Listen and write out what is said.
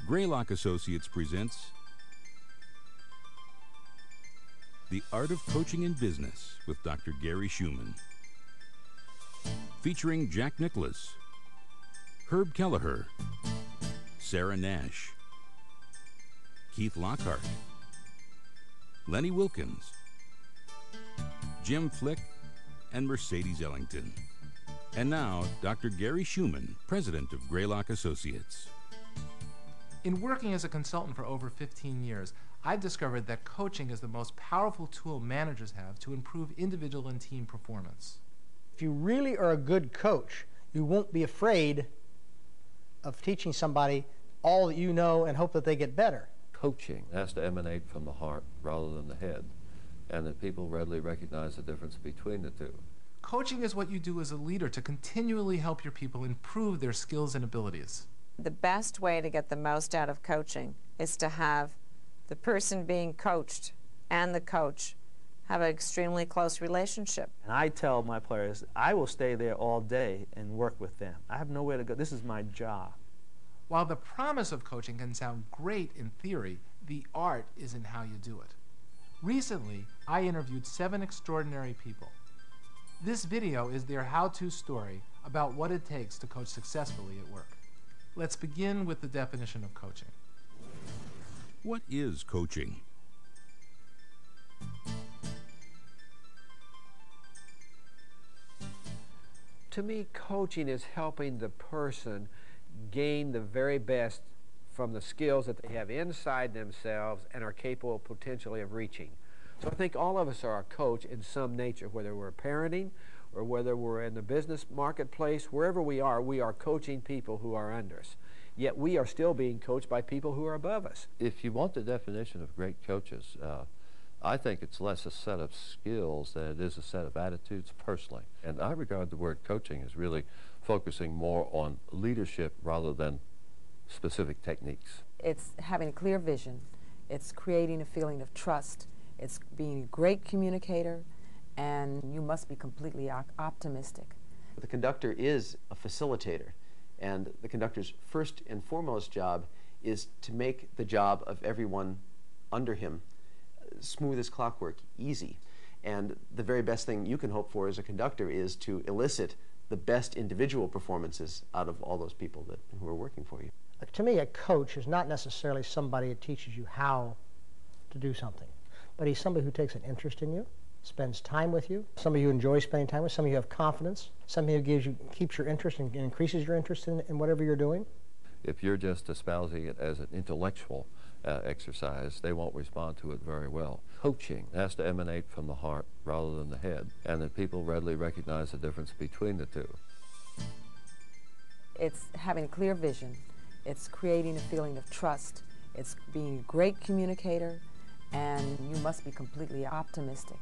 Greylock Associates presents The Art of Coaching in Business with Dr. Gary Schumann. Featuring Jack Nicholas, Herb Kelleher, Sarah Nash, Keith Lockhart, Lenny Wilkins, Jim Flick, and Mercedes Ellington. And now, Dr. Gary Schumann, president of Greylock Associates. In working as a consultant for over 15 years, I've discovered that coaching is the most powerful tool managers have to improve individual and team performance. If you really are a good coach, you won't be afraid of teaching somebody all that you know and hope that they get better. Coaching has to emanate from the heart rather than the head, and that people readily recognize the difference between the two. Coaching is what you do as a leader to continually help your people improve their skills and abilities. The best way to get the most out of coaching is to have the person being coached and the coach have an extremely close relationship. And I tell my players, I will stay there all day and work with them. I have nowhere to go. This is my job. While the promise of coaching can sound great in theory, the art is in how you do it. Recently, I interviewed 7 extraordinary people. This video is their how-to story about what it takes to coach successfully at work. Let's begin with the definition of coaching. What is coaching? To me, coaching is helping the person gain the very best from the skills that they have inside themselves and are capable potentially of reaching. So I think all of us are a coach in some nature, whether we're parenting or whether we're in the business marketplace, wherever we are coaching people who are under us. Yet we are still being coached by people who are above us. If you want the definition of great coaches, I think it's less a set of skills than it is a set of attitudes personally. And I regard the word coaching as really focusing more on leadership rather than specific techniques. It's having a clear vision. It's creating a feeling of trust. It's being a great communicator, and you must be completely optimistic. The conductor is a facilitator, and the conductor's first and foremost job is to make the job of everyone under him smooth as clockwork, easy. And the very best thing you can hope for as a conductor is to elicit the best individual performances out of all those people who are working for you. To me, a coach is not necessarily somebody that teaches you how to do something, but he's somebody who takes an interest in you, spends time with you, somebody you enjoy spending time with, somebody you have confidence, somebody who keeps your interest and increases your interest in whatever you're doing. If you're just espousing it as an intellectual exercise, they won't respond to it very well. Coaching has to emanate from the heart rather than the head, and that people readily recognize the difference between the two. It's having a clear vision. It's creating a feeling of trust. It's being a great communicator, and you must be completely optimistic.